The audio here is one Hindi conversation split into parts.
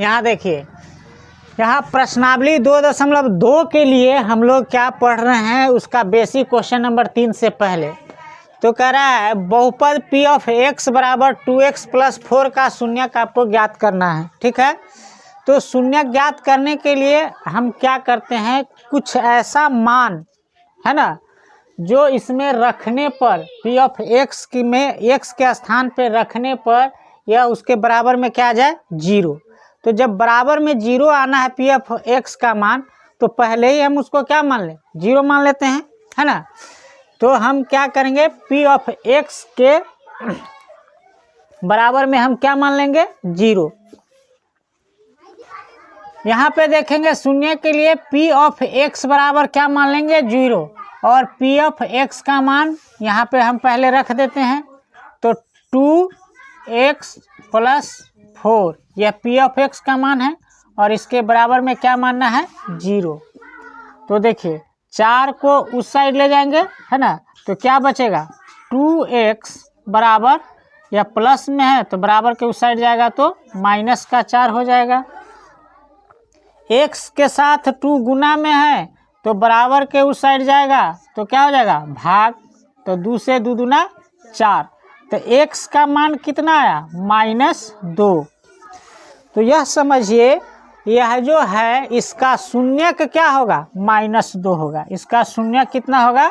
यहाँ देखिए, यहाँ प्रश्नावली 2.2 के लिए हम लोग क्या पढ़ रहे हैं, उसका बेसिक क्वेश्चन नंबर 3 से पहले तो कह रहा है बहुपद p ऑफ x बराबर 2x प्लस 4 का शून्यक आपको ज्ञात करना है। ठीक है, तो शून्यक ज्ञात करने के लिए हम क्या करते हैं, कुछ ऐसा मान है ना जो इसमें रखने पर p ऑफ x की में x के स्थान पे रखने पर यह उसके बराबर में क्या आ जाए, 0। तो जब बराबर में 0 आना है p ऑफ x का मान, तो पहले ही हम उसको क्या मान लें, 0 मान लेते हैं, है ना। तो हम क्या करेंगे, p ऑफ x के बराबर में हम क्या मान लेंगे, 0। यहाँ पे देखेंगे शून्य के लिए p ऑफ x बराबर क्या मान लेंगे, 0, और p ऑफ x का मान यहाँ पे हम पहले रख देते हैं, तो 2x प्लस 4 यह p ऑफ x का मान है, और इसके बराबर में क्या मानना है, 0। तो देखिए 4 को उस साइड ले जाएंगे, है ना, तो क्या बचेगा, 2x बराबर, या प्लस में है तो बराबर के उस साइड जाएगा तो माइनस का 4 हो जाएगा। x के साथ 2 गुना में है तो बराबर के उस साइड जाएगा तो क्या हो जाएगा, भाग, तो 2 से 2 दूना 4, तो x का मान कितना आया, -2। तो यह समझिए यह जो है इसका शून्यक क्या होगा, -2 होगा। इसका शून्यक कितना होगा,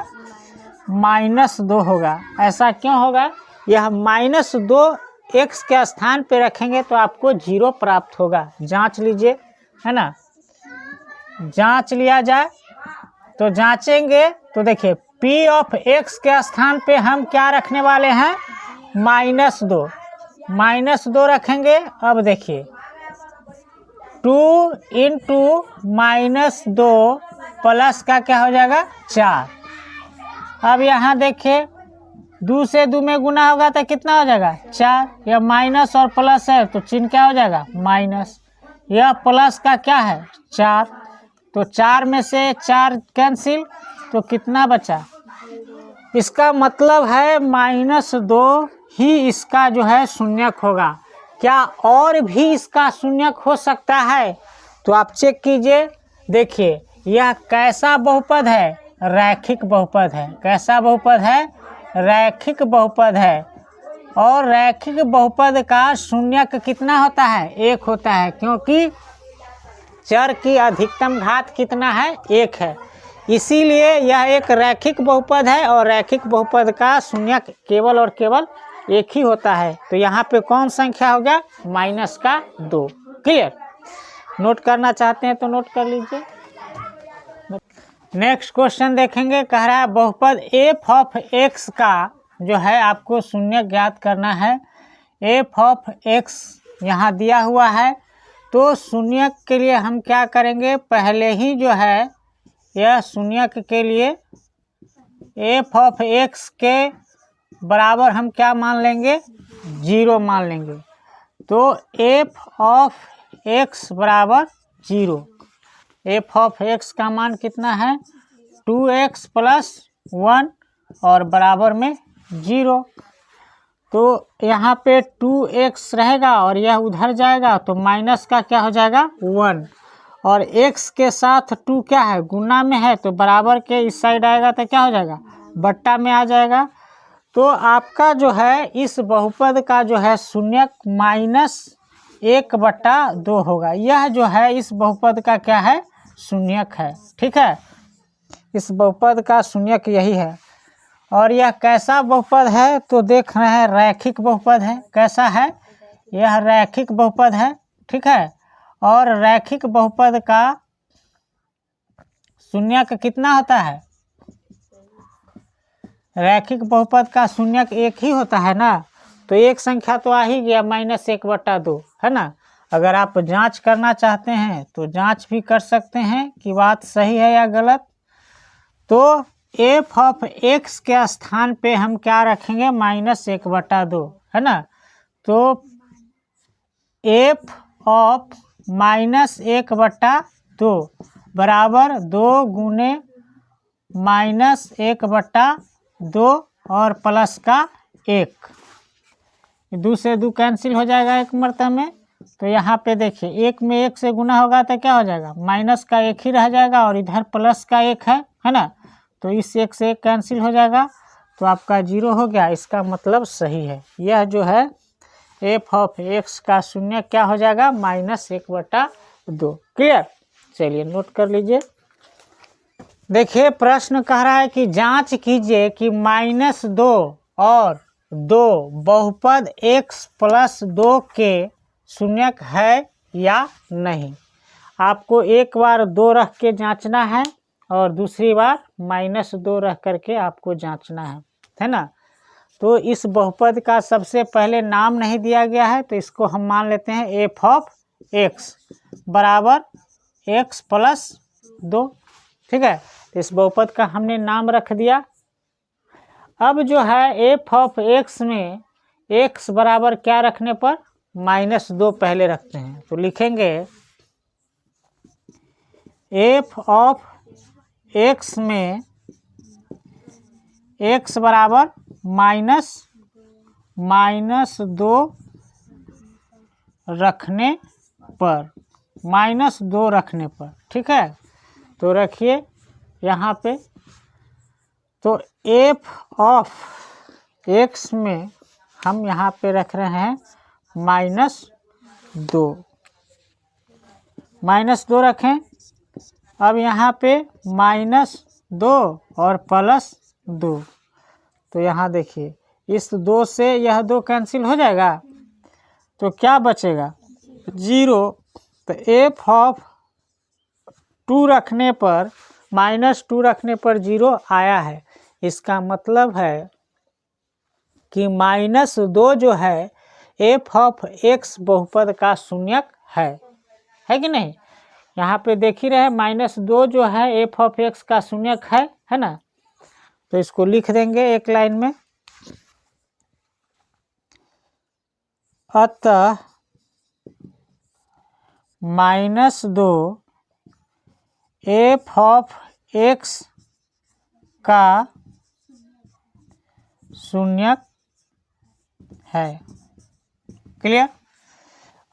-2 होगा। ऐसा क्यों होगा, यह -2 x के स्थान पे रखेंगे तो आपको 0 प्राप्त होगा। जांच लीजिए, है ना, जांच लिया जाए तो जांचेंगे तो देखिए p ऑफ x के स्थान पे हम क्या रखने वाले हैं, -2 रखेंगे। अब देखिए 2 इंटू -2 प्लस का क्या हो जाएगा, 4। अब यहाँ देखिए 2 से 2 में गुना होगा तो कितना हो जाएगा, 4। यह माइनस और प्लस है तो चिन्ह क्या हो जाएगा, माइनस। यह प्लस का क्या है, 4, तो 4 में से 4 कैंसिल, तो कितना बचा, इसका मतलब है -2 ही इसका जो है शून्यक होगा। क्या और भी इसका शून्यक हो सकता है, तो आप चेक कीजिए। देखिए यह कैसा बहुपद है, रैखिक बहुपद है। कैसा बहुपद है, रैखिक बहुपद है। और रैखिक बहुपद का शून्यक कितना होता है, 1 होता है, क्योंकि चर की अधिकतम घात कितना है, 1 है। इसीलिए यह एक रैखिक बहुपद है, और रैखिक बहुपद का शून्यक केवल और केवल 1 ही होता है। तो यहाँ पे कौन संख्या हो गया, -2। क्लियर, नोट करना चाहते हैं तो नोट कर लीजिए। नेक्स्ट क्वेश्चन देखेंगे, कह रहा है बहुपद f ऑफ x का जो है आपको शून्य ज्ञात करना है। f ऑफ x यहाँ दिया हुआ है, तो शून्यक के लिए हम क्या करेंगे, पहले ही जो है यह शून्यक के लिए f ऑफ x के बराबर हम क्या मान लेंगे, 0 मान लेंगे। तो f ऑफ x बराबर 0। f ऑफ x का मान कितना है, 2x प्लस 1 और बराबर में 0। तो यहाँ पे 2x रहेगा और यह उधर जाएगा तो माइनस का क्या हो जाएगा, 1, और x के साथ 2 क्या है, गुना में है, तो बराबर के इस साइड आएगा तो क्या हो जाएगा, बट्टा में आ जाएगा। तो आपका जो है इस बहुपद का जो है शून्यक -1/2 होगा। यह जो है इस बहुपद का क्या है, शून्यक है। ठीक है, इस बहुपद का शून्यक यही है। और यह कैसा बहुपद है, तो देख रहे हैं रैखिक बहुपद है। कैसा है, यह रैखिक बहुपद है। ठीक है, और रैखिक बहुपद का शून्यक कितना होता है, रैखिक बहुपद का शून्यक 1 ही होता है ना, तो एक संख्या तो आ ही गया, -1/2, है ना। अगर आप जांच करना चाहते हैं तो जांच भी कर सकते हैं कि बात सही है या गलत। तो f ऑफ x के स्थान पे हम क्या रखेंगे, -1/2, है ना। तो f ऑफ -1/2 बराबर 2 गुने -1/2 और प्लस का 1। 2 से 2 कैंसिल हो जाएगा एक मरतबा में, तो यहाँ पे देखिए 1 में 1 से गुना होगा तो क्या हो जाएगा, माइनस का 1 ही रह जाएगा और इधर प्लस का 1 है ना। तो इस 1 से 1 कैंसिल हो जाएगा तो आपका 0 हो गया। इसका मतलब सही है। यह जो है एफ ऑफ एक्स का शून्य क्या हो जाएगा, -1/2। क्लियर। चलिए नोट कर लीजिए। देखिए प्रश्न कह रहा है कि जांच कीजिए कि -2 और 2 बहुपद x + 2 के शून्यक है या नहीं। आपको एक बार 2 रख के जांचना है और दूसरी बार -2 रख करके आपको जांचना है ना। तो इस बहुपद का सबसे पहले नाम नहीं दिया गया है तो इसको हम मान लेते हैं एफ ऑफ एक्स बराबर x + 2। ठीक है, तो इस बहुपद का हमने नाम रख दिया। अब जो है एफ ऑफ एक्स में x बराबर क्या रखने पर, -2 पहले रखते हैं। तो लिखेंगे एफ ऑफ एक्स में x बराबर -2 रखने पर, -2 रखने पर। ठीक है, तो रखिए यहाँ पे। तो एफ ऑफ एक्स में हम यहाँ पे रख रहे हैं -2, -2 रखें। अब यहाँ पे -2 और +2, तो यहाँ देखिए इस 2 से यह 2 कैंसिल हो जाएगा तो क्या बचेगा, 0। तो एफ ऑफ 2 रखने पर, -2 रखने पर 0 आया है। इसका मतलब है कि -2 जो है एफ ऑफ एक्स बहुपद का शून्यक है कि नहीं। यहाँ पे देख ही रहे -2 जो है एफ ऑफ एक्स का शून्यक है ना। तो इसको लिख देंगे एक लाइन में। अतः -2 एफ ऑफ एक्स का शून्यक है। क्लियर।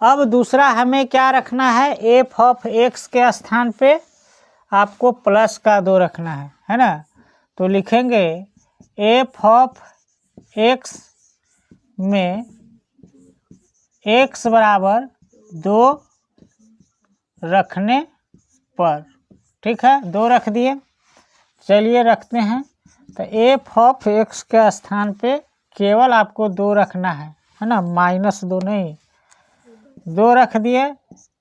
अब दूसरा हमें क्या रखना है, एफ ऑफ एक्स के स्थान पे आपको प्लस का 2 रखना है ना। तो लिखेंगे एफ ऑफ एक्स में x बराबर 2 रखने पर। ठीक है, 2 रख दिए। चलिए रखते हैं। तो एफ ऑफ एक्स के स्थान पे केवल आपको 2 रखना है ना, -2 नहीं, 2 रख दिए।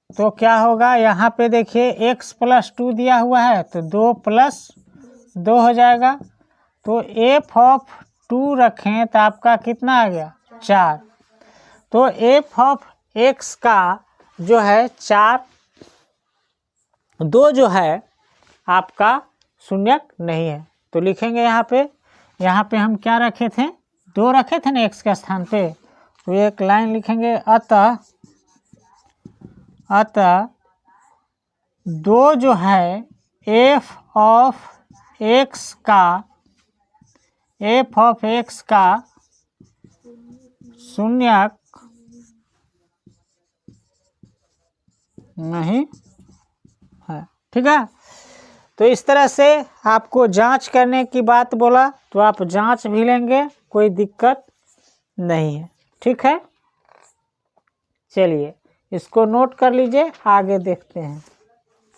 तो क्या होगा, यहाँ पे देखिए x + 2 दिया हुआ है तो 2 + 2 हो जाएगा। तो एफ ऑफ 2 रखें तो आपका कितना आ गया, 4। तो एफ ऑफ एक्स का जो है 4, 2 जो है आपका शून्यक नहीं है। तो लिखेंगे यहाँ पे हम क्या रखे थे, 2 रखे थे ना एक्स के स्थान पे। तो एक लाइन लिखेंगे, अतः 2 जो है एफ ऑफ एक्स का शून्यक नहीं है। ठीक है, तो इस तरह से आपको जांच करने की बात बोला तो आप जांच भी लेंगे, कोई दिक्कत नहीं है। ठीक है, चलिए इसको नोट कर लीजिए, आगे देखते हैं।